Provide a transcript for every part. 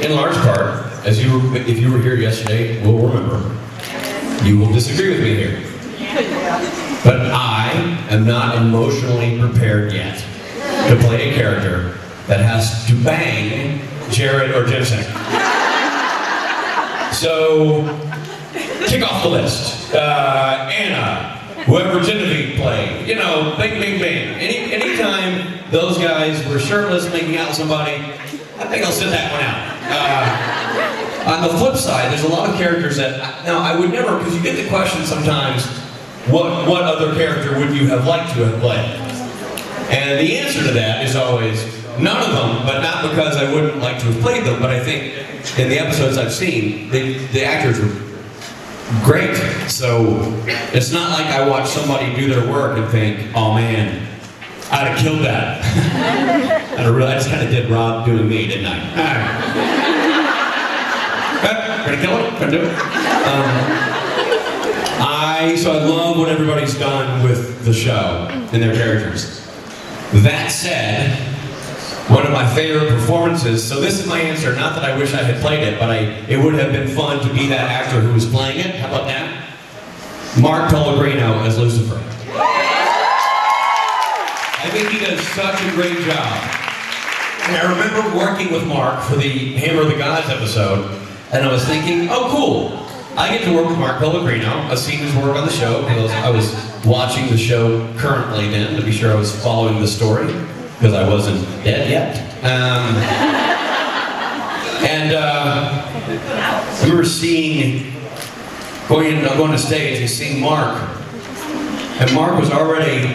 in large part, as if you were here yesterday, will remember, you will disagree with me here. But I am not emotionally prepared yet to play a character that has to bang Jared or Jensen. So, kick off the list. Anna, whoever Genevieve played, you know, bing, bing, bing. Anytime those guys were shirtless making out with somebody, I think I'll sit that one out. On the flip side, there's a lot of characters that, now I would never, because you get the question sometimes, what other character would you have liked to have played? And the answer to that is always, none of them, but not because I wouldn't like to have played them, but I think in the episodes I've seen, the actors were great. So it's not like I watch somebody do their work and think, oh man, I'd have killed that. I just kind of did Rob doing me, didn't I? Gonna kill it? Gonna do it? So I love what everybody's done with the show and their characters. That said, one of my favorite performances, so this is my answer, not that I wish I had played it, but it would have been fun to be that actor who was playing it. How about that? Mark Pellegrino as Lucifer. I think he does such a great job. And I remember working with Mark for the Hammer of the Gods episode, and I was thinking, oh cool, I get to work with Mark Pellegrino. I've seen his work on the show, because I was watching the show currently then, to be sure I was following the story, because I wasn't dead yet. I remember going to stage and seeing Mark, and Mark was already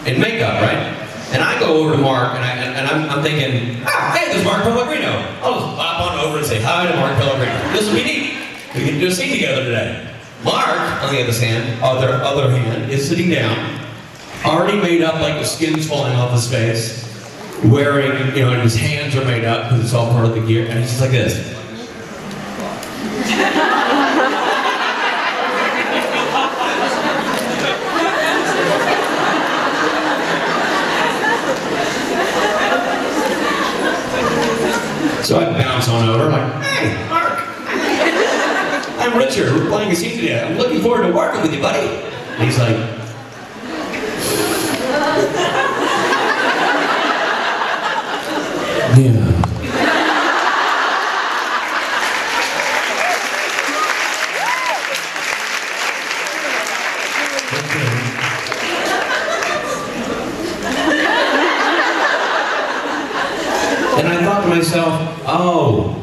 in makeup, right? And I go over to Mark, and I'm thinking, hey, there's Mark Pellegrino. I'll just hop on over and say hi to Mark Pellegrino. This will be neat. We can do a scene together today. Mark, on the other hand, is sitting down, already made up like the skin's falling off his face, wearing, and his hands are made up because it's all part of the gear, and he's just like this. So I bounce on over, like, hey, Mark. I'm Richard, we're playing a scene today. I'm looking forward to working with you, buddy. And he's like, yeah. And I thought to myself, oh,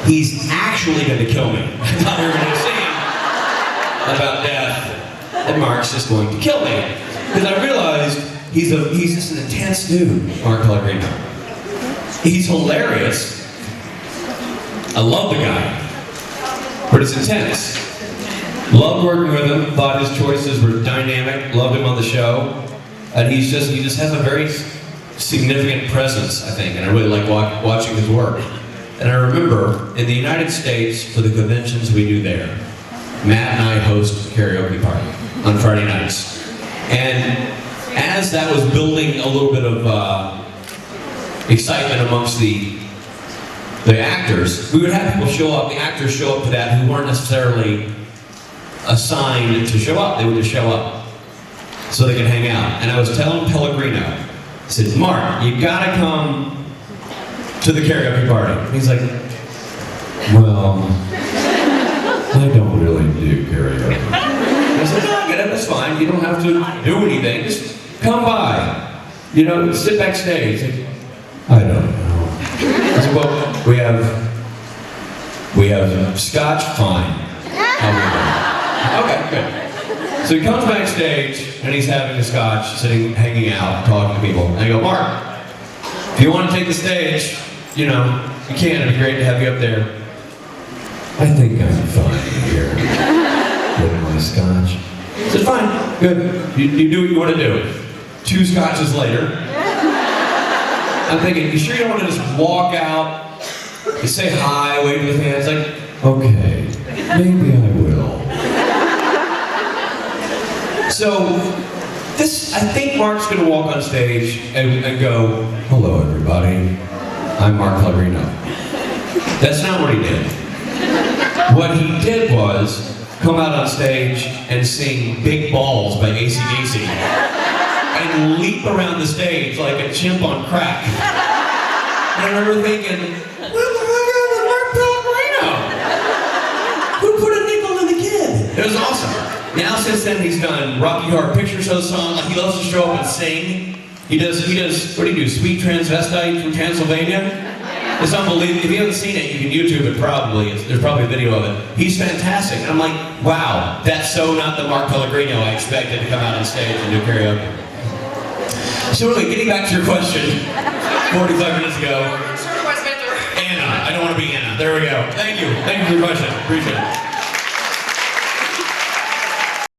he's actually going to kill me. I thought we were going to sing about death, and Mark's just going to kill me. Because I realized he's just an intense dude, Mark Pellegrino. He's hilarious. I love the guy, but it's intense. Loved working with him, thought his choices were dynamic, loved him on the show, and he just has a very significant presence, I think, and I really like watching his work. And I remember, in the United States, for the conventions we do there, Matt and I host a karaoke party on Friday nights. And as that was building a little bit of excitement amongst the actors, we would have people show up, the actors show up to that who weren't necessarily assigned to show up, they would just show up so they could hang out. And I was telling Pellegrino, I said, Mark, you gotta come to the karaoke party. And he's like, well, I don't really do karaoke. And I said, no, get it, that's fine. You don't have to do anything. Just come by. Sit backstage. Like, I don't know. I said, well, we have scotch, fine. Okay, good. So he comes backstage, and he's having a scotch, sitting, hanging out, talking to people. And I go, Mark, if you want to take the stage, you can. It'd be great to have you up there. I think I'm fine here with my scotch. I said, fine, good. You do what you want to do. 2 scotches later, I'm thinking, you sure you don't want to just walk out, you say hi, wave with hands, like, okay, maybe I will. So, I think Mark's going to walk on stage and go, hello everybody, I'm Mark Pellegrino. That's not what he did. What he did was come out on stage and sing Big Balls by AC/DC and leap around the stage like a chimp on crack. And I remember thinking, what the fuck is Mark Pellegrino? Who put a nickel in the kid? It was awesome. Now since then he's done Rocky Horror Picture Show songs. Like he loves to show up and sing. He does, what do you do, Sweet Transvestite from Transylvania? It's unbelievable. If you haven't seen it, you can YouTube it probably. There's probably a video of it. He's fantastic. And I'm like, wow, that's so not the Mark Pellegrino I expected to come out on stage and do karaoke. So really, getting back to your question, 45 minutes ago. Anna, I don't want to be Anna. There we go. Thank you. Thank you for your question. Appreciate it.